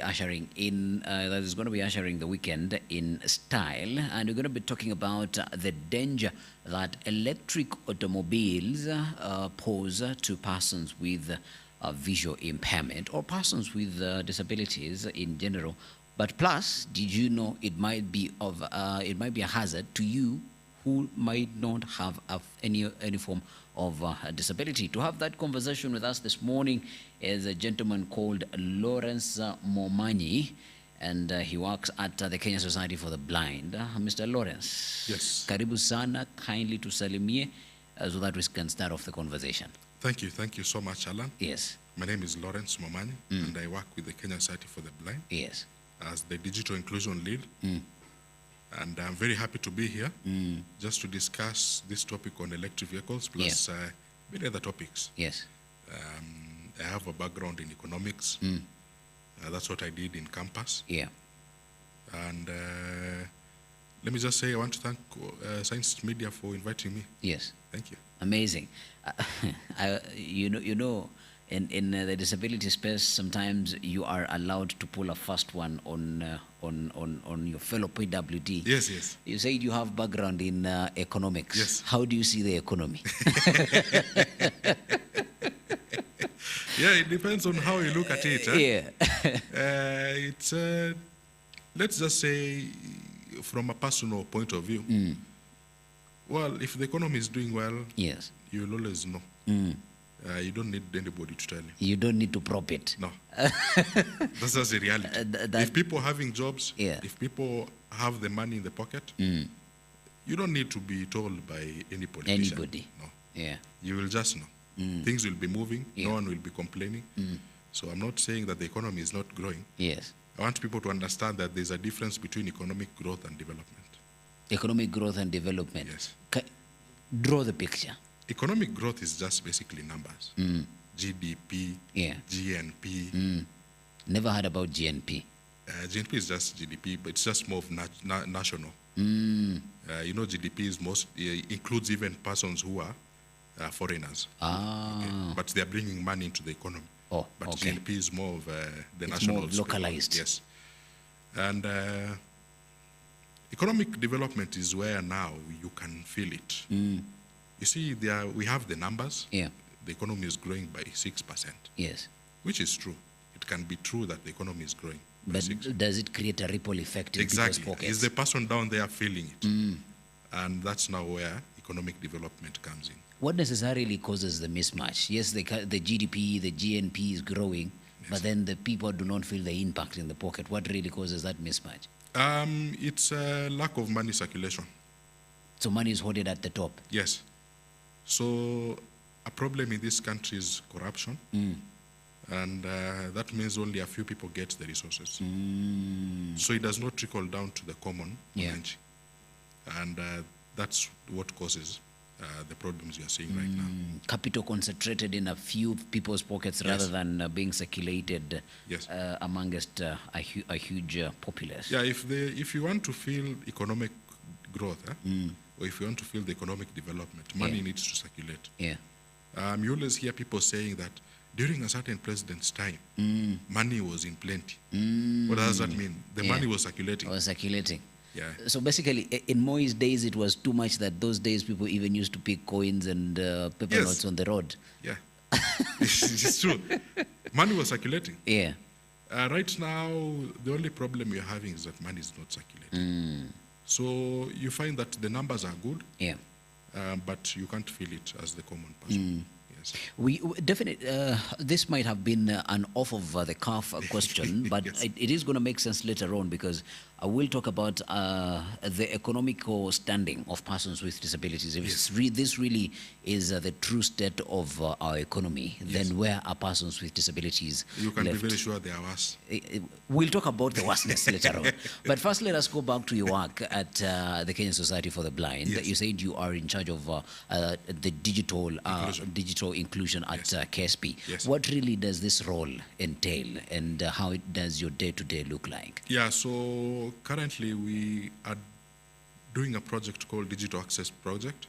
Ushering in that is going to be ushering the weekend in style, and we're going to be talking about the danger that electric automobiles pose to persons with visual impairment or persons with disabilities in general. But plus, did you know it might be a hazard to you who might not have any form of disability? To have that conversation with us this morning is a gentleman called Lawrence Momanyi, and he works at the Kenya Society for the Blind. Mr. Lawrence, Yes. karibu sana, kindly tusalimie so that we can start off the conversation. Thank you so much, Alan. Yes, My name is Lawrence Momanyi, and I work with the Kenya Society for the Blind yes. as the digital inclusion lead. And I'm very happy to be here just to discuss this topic on electric vehicles plus many other topics. Yes. I have a background in economics. That's what I did in campus. Yeah. And let me just say I want to thank Science Media for inviting me. Yes. Thank you. Amazing. In the disability space, sometimes you are allowed to pull a fast one on your fellow PWD. Yes. You said you have background in economics. Yes. How do you see the economy? Yeah, it depends on how you look at it. Yeah. It's let's just say from a personal point of view. Well, if the economy is doing well, Yes. you'll always know. You don't need anybody to tell you. You don't need to prop it. No. That's just the reality. If people are having jobs, Yeah. if people have the money in the pocket, you don't need to be told by any politician. Anybody. No. Yeah. You will just know. Things will be moving. Yeah. No one will be complaining. So I'm not saying that the economy is not growing. Yes. I want people to understand that there's a difference between economic growth and development. Economic growth and development. Yes. Draw the picture. Economic growth is just basically numbers. GDP, Yeah. GNP. Never heard about GNP. GNP is just GDP, but it's just more of national. GDP is includes even persons who are foreigners. But they are bringing money into the economy. Oh, But okay. GNP is more of the It's national. more localized. Yes. And economic development is where now you can feel it. You see, we have the numbers. Yeah. The economy is growing by 6%, Yes. which is true. It can be true that the economy is growing by But 6%. does it create a ripple effect in Exactly. people's pockets? Is the person down there feeling it? And that's now where economic development comes in. What necessarily causes the mismatch? Yes, the GDP, the GNP is growing, but then the people do not feel the impact in the pocket. What really causes that mismatch? It's a lack of money circulation. So money is hoarded at the top. Yes. So a problem in this country is corruption. And that means only a few people get the resources. So it does not trickle down to the common range. And that's what causes the problems you are seeing right now. Capital concentrated in a few people's pockets rather than being circulated Yes. amongst a huge populace. Yeah, if you want to feel economic growth, or if you want to feel the economic development, money needs to circulate. Yeah. You always hear people saying that during a certain president's time, money was in plenty. What does that mean? The money was circulating. Or circulating. Yeah. So basically, in Moi's days, it was too much that those days people even used to pick coins and paper Yes. notes on the road. Yeah. It's true. Money was circulating. Yeah. Right now, the only problem you're having is that money is not circulating. So you find that the numbers are good, Yeah. but you can't feel it as the common person. Yes. We definitely this might have been an off of the cuff question, but Yes. it is going to make sense later on because I will talk about the economical standing of persons with disabilities. If this really is the true state of our economy, then where are persons with disabilities You can left? be very sure they are worse. We'll talk about the worstness later on. But first, let us go back to your work at the Kenyan Society for the Blind. Yes. You said you are in charge of the digital inclusion at KSP. Yes. What really does this role entail, and how does your day-to-day look like? Yeah, so currently we are doing a project called Digital Access Project,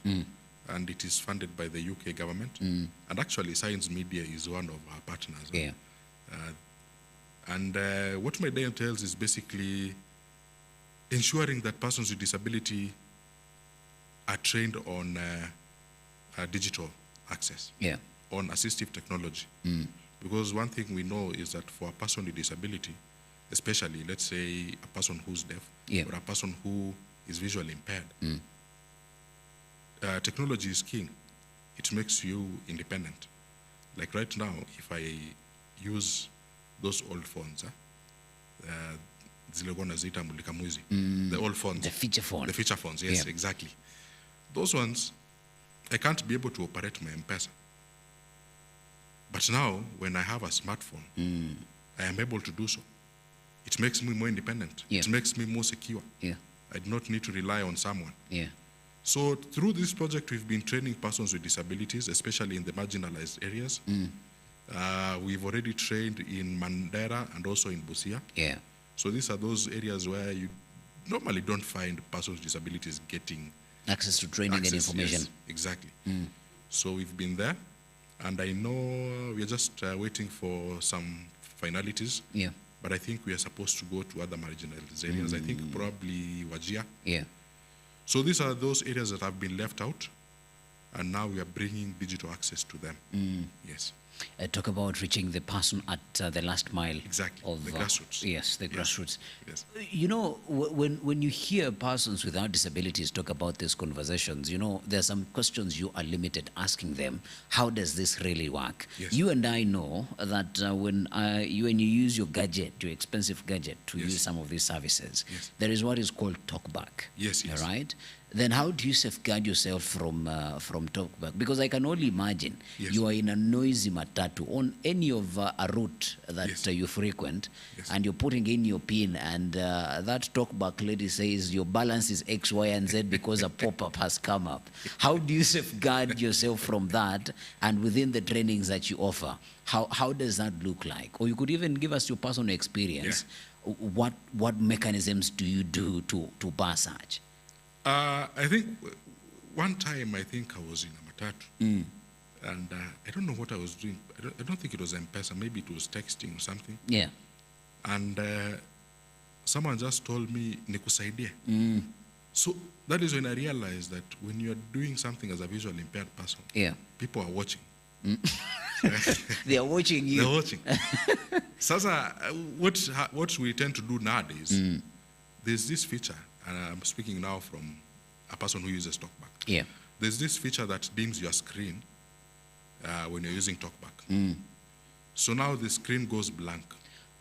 and it is funded by the UK government. And actually, Science Media is one of our partners. Yeah. And what my day entails is basically ensuring that persons with disability are trained on digital access, Yeah. on assistive technology. Because one thing we know is that for a person with disability, especially, let's say, a person who's deaf Yeah. or a person who is visually impaired, technology is king. It makes you independent. Like right now, if I use those old phones, the old phones, The feature phone. the feature phones, yes, Yeah. exactly. Those ones, I can't be able to operate my M-Pesa. But now, when I have a smartphone, I am able to do so. It makes me more independent. Yeah. It makes me more secure. Yeah. I do not need to rely on someone. Yeah. So through this project, we've been training persons with disabilities, especially in the marginalized areas. We've already trained in Mandera and also in Busia. Yeah. So these are those areas where you normally don't find persons with disabilities getting Access to training and access. information. Yes, exactly. So we've been there, and I know we're just waiting for some finalities. Yeah. But I think we are supposed to go to other marginalized areas. I think probably Wajir. Yeah. So these are those areas that have been left out, and now we are bringing digital access to them. Yes. Talk about reaching the person at the last mile. Exactly, Of the grassroots. Yes, the grassroots. Yes. You know, when you hear persons without disabilities talk about these conversations, you know, there are some questions you are limited asking them. How does this really work? Yes. You and I know that when you use your gadget, your expensive gadget, to Yes. use some of these services, Yes. there is what is called talkback. Yes, yes. Right? Then how do you safeguard yourself from talkback? Because I can only imagine Yes. you are in a noisy matatu on any of a route that Yes. you frequent, Yes. and you're putting in your pin, and that talkback lady says your balance is X, Y, and Z because a pop-up has come up. How do you safeguard yourself from that? And within the trainings that you offer, how does that look like? Or you could even give us your personal experience. What mechanisms do you do to bar such? I think one time, I think I was in a matatu, and I don't know what I was doing. I don't think it was M-Pesa. Maybe it was texting or something. Yeah. And someone just told me, nikusaidie. So that is when I realized that when you are doing something as a visually impaired person, Yeah. people are watching. They are watching you. They're watching. Sasa, what we tend to do nowadays, there's this feature, and I'm speaking now from a person who uses TalkBack. Yeah. There's this feature that dims your screen when you're using TalkBack. So now the screen goes blank.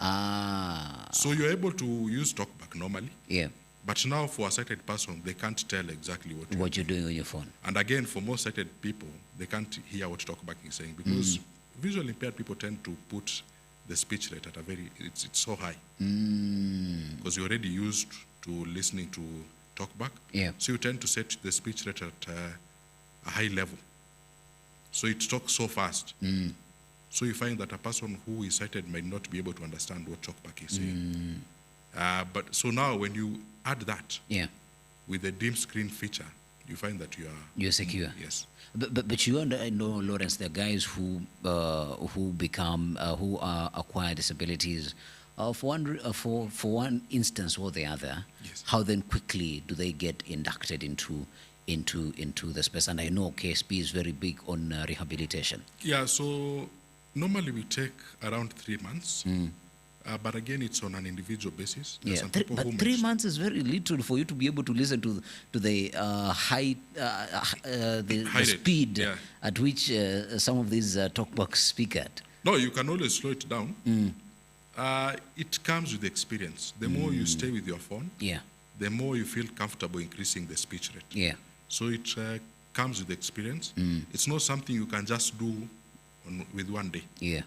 Ah. So you're able to use TalkBack normally, Yeah. but now for a sighted person, they can't tell exactly What you're doing on your phone. And again, for most sighted people, they can't hear what TalkBack is saying because visually impaired people tend to put the speech rate at it's so high. Because you're already used to listening to TalkBack. Yeah. So you tend to set the speech rate at a high level. So it talks so fast. So you find that a person who is sighted might not be able to understand what TalkBack is saying. But so now when you add that Yeah. with the dim screen feature, you find that You're secure. Yes. But you know, Lawrence, there are guys who acquire disabilities for one instance or the other. Yes. How then quickly do they get inducted into the space? And I know KSP is very big on rehabilitation. Yeah, so normally we take around 3 months. But again, it's on an individual basis. There are Yeah, some people who but 3 months is very little for you to be able to listen to the the rate, speed yeah. at which some of these talkbacks speak at. No, you can always slow it down. It comes with experience. The more you stay with your phone, Yeah, the more you feel comfortable increasing the speech rate. yeah, So it comes with experience. It's not something you can just do with one day. yeah.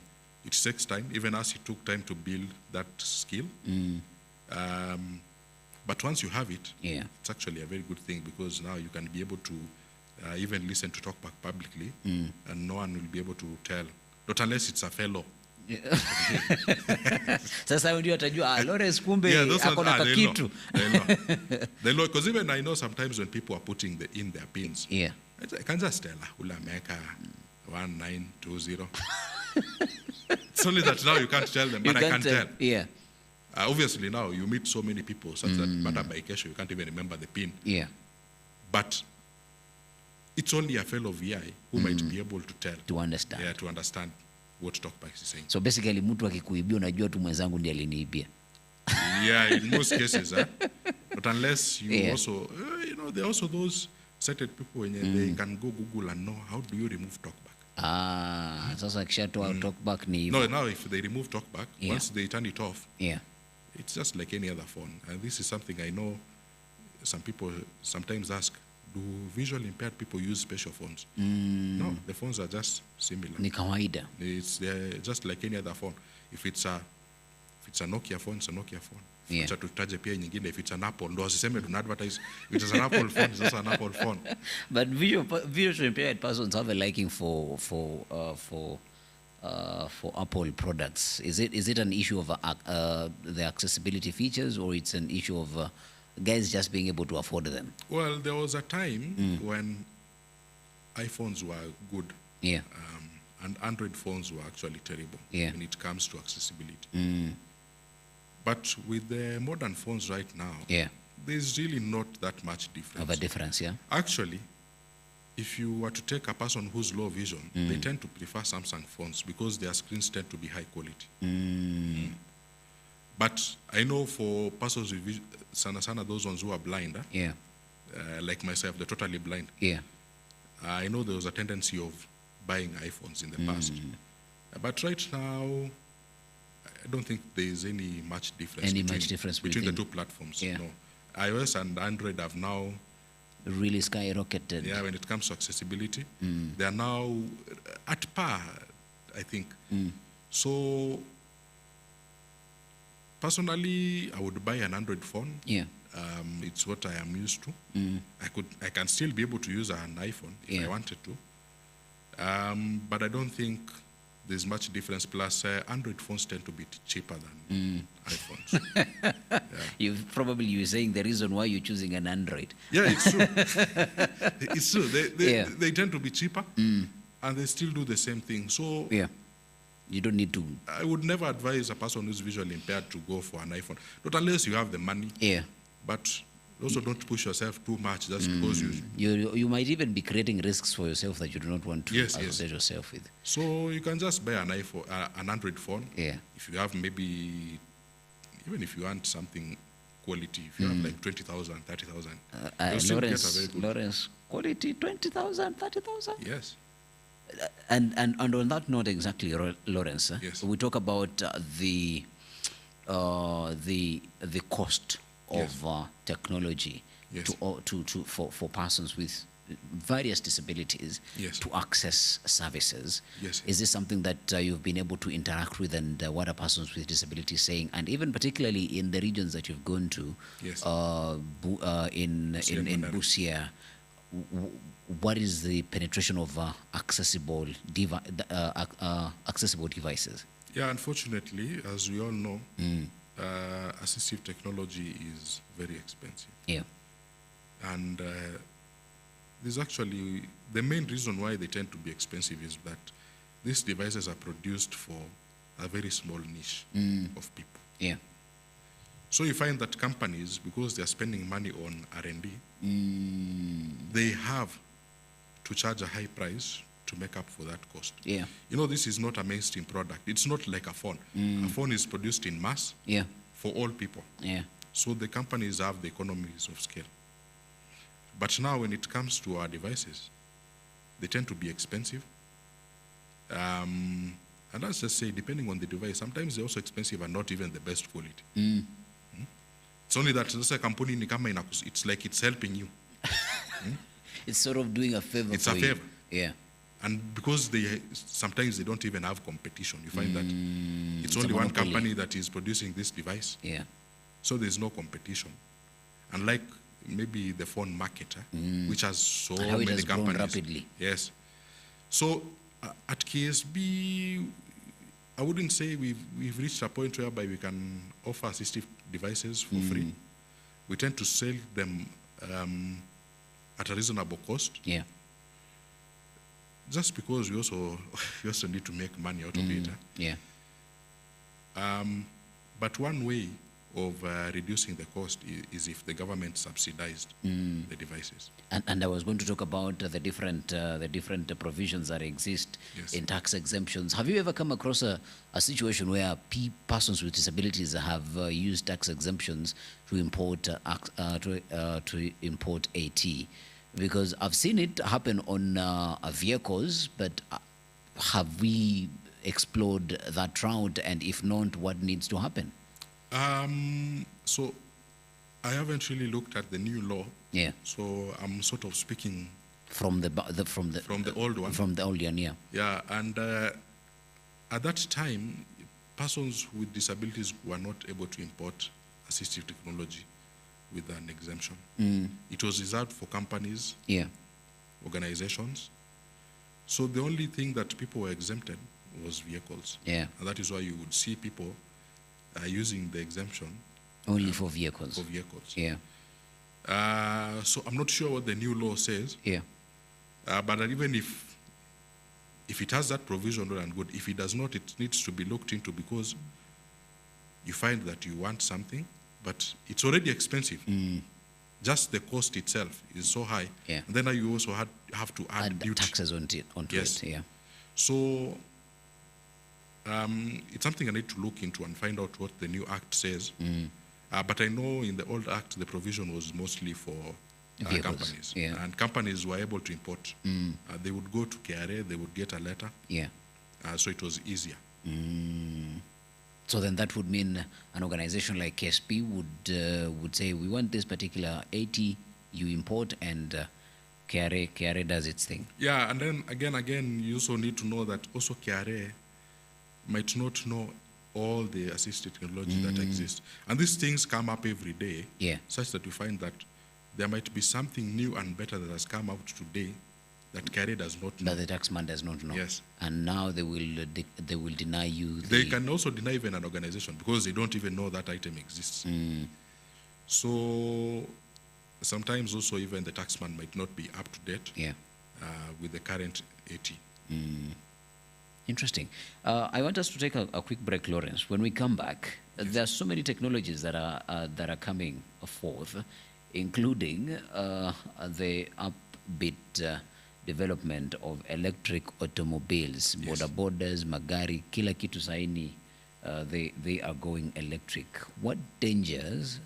It takes time, even as it took time to build that skill. But once you have it, Yeah. it's actually a very good thing because now you can be able to even listen to TalkBack publicly, and no one will be able to tell, not unless it's a fellow. Sasa ndio atajua Lawrence kumbe Yeah, those ako na ones, kakitu. they know, because even I know sometimes when people are putting in their pins, Yeah. I can just tell, ula meka 1920. It's only that now you can't tell them, You but I can can't tell. Yeah. Obviously now you meet so many people such that matter by case you can't even remember the pin. Yeah. But it's only a fellow VI who might be able to tell. To understand. Yeah, to understand what TalkBack is saying. So basically mtu akikuibia unajua tu mwenzangu ndiye aliniibia. Yeah, in most cases, but unless you Yeah. also, there are also those sighted people when they can go Google and know how do you remove TalkBack. Sasa akishatoa TalkBack ni No, now if they remove TalkBack, Yeah. once they turn it off, Yeah. it's just like any other phone. And this is something I know some people sometimes ask, do visually impaired people use special phones? No, the phones are just similar. Ni kawaida. They're just like any other phone. If it's a Nokia phone, it's a Nokia phone. Yeah. Acha tutaje pia nyingine, if it's an Apple, ndo wasiseme tuna advertise, if it's an Apple phone, it's also an Apple phone. But visually impaired persons have a liking for Apple products. Is it an issue of the accessibility features, or it's an issue of guys just being able to afford them? Well, there was a time when iPhones were good, Yeah. and Android phones were actually terrible when it comes to accessibility. But with the modern phones right now, Yeah. there's really not that much difference. Of a difference, yeah. Actually, if you were to take a person who's low vision, they tend to prefer Samsung phones because their screens tend to be high quality. But I know for persons with vision, sana those ones who are blind, Yeah. like myself, they're totally blind. Yeah. I know there was a tendency of buying iPhones in the past. But right now, I don't think there is any much difference between the two platforms. Yeah. No. iOS and Android have now, Really skyrocketed. yeah, when it comes to accessibility, they are now at par, I think. So, personally, I would buy an Android phone. Yeah. It's what I am used to. I can still be able to use an iPhone if I wanted to. But I don't think there's much difference. Plus, Android phones tend to be cheaper than iPhones. You're saying the reason why you're choosing an Android. Yeah, it's true. It's true. Yeah. They tend to be cheaper, and they still do the same thing. So Yeah. You don't need to. I would never advise a person who's visually impaired to go for an iPhone, not unless you have the money. Yeah. But also don't push yourself too much just because You might even be creating risks for yourself that you do not want to associate yourself with. So you can just buy an iPhone, an Android phone. Yeah. If you have maybe, even if you want something quality, if you have like 20,000, 30,000, you'll still get a very good. Lawrence, quality 20,000, 30,000. Yes. And on that note, exactly, Lawrence. Yes. We talk about the cost of technology Yes. for persons with various disabilities Yes. to access services. Yes. Is this something that you've been able to interact with, and what are persons with disabilities saying? And even particularly in the regions that you've gone to, Yes. in Mandara. Busia, what is the penetration of accessible devices? Yeah, unfortunately, as we all know, assistive technology is very expensive. Yeah. And there's actually, the main reason why they tend to be expensive is that these devices are produced for a very small niche of people. Yeah. So you find that companies, because they're spending money on R&D, they have to charge a high price to make up for that cost. Yeah. This is not a mainstream product. It's not like a phone. A phone is produced in mass Yeah. for all people. Yeah. So the companies have the economies of scale. But now when it comes to our devices, they tend to be expensive. And let's just say, depending on the device, sometimes they're also expensive and not even the best quality. It's only that a company ni kama it's like it's helping you. It's sort of doing a favor. It's for a you. favor. Yeah. And because sometimes they don't even have competition, you find that it's a only one monopoly. company that is producing this device. Yeah. So there's no competition. Unlike maybe the phone market, which has so And how it many has grown companies. rapidly. Yes. So at KSB, I wouldn't say we've reached a point whereby we can offer assistive devices for free. We tend to sell them at a reasonable cost. Yeah. Just because we also need to make money out of it. Yeah. But one way of reducing the cost is if the government subsidized the devices. And I was going to talk about the different provisions that exist Yes. in tax exemptions. Have you ever come across a situation where persons with disabilities have used tax exemptions to import to import AT? Because I've seen it happen on vehicles, but have we explored that route? And if not, what needs to happen? So I haven't really looked at the new law. Yeah, So I'm sort of speaking from the from the old one. from the old one. Yeah. Yeah, and at that time, persons with disabilities were not able to import assistive technology with an exemption. It was reserved for companies, Yeah. organizations. So the only thing that people were exempted was vehicles. Yeah. And that is why you would see people using the exemption Only for vehicles. for vehicles. Yeah. So I'm not sure what the new law says, Yeah. but even if it has that provision, well and good. If it does not, it needs to be looked into, because you find that you want something, but it's already expensive. Just the cost itself is so high. Yeah. And then you also have to add Add duty. taxes onto Yes. it. Yeah. So it's something I need to look into and find out what the new act says. But I know in the old act, the provision was mostly for Vehicles, companies. yeah. And companies were able to import. They would go to KRA, they would get a letter, Yeah. so it was easier. So then that would mean an organization like KSP would say, we want this particular 80 you import, and KRA does its thing. Yeah, and then again, you also need to know that also KRA might not know all the assistive technology that exists. And these things come up every day, Yeah. such that you find that there might be something new and better that has come out today that KRA does not know. But the taxman does not know. Yes. And now they will deny you. They can also deny even an organization because they don't even know that item exists. So sometimes also even the taxman might not be up to date Yeah. with the current AT. Interesting. I want us to take a quick break, Lawrence. When we come back, there are so many technologies that are coming forth, including the upbeat development of electric automobiles, boda bodas, magari, kila kitu saini. They are going electric. What dangers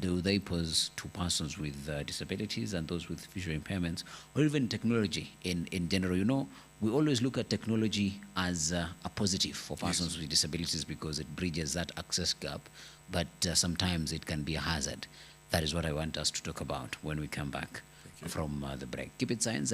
do they pose to persons with disabilities and those with visual impairments, or even technology in general? You know, we always look at technology as a positive for persons with disabilities because it bridges that access gap, but sometimes it can be a hazard. That is what I want us to talk about when we come back from the break. Keep it science.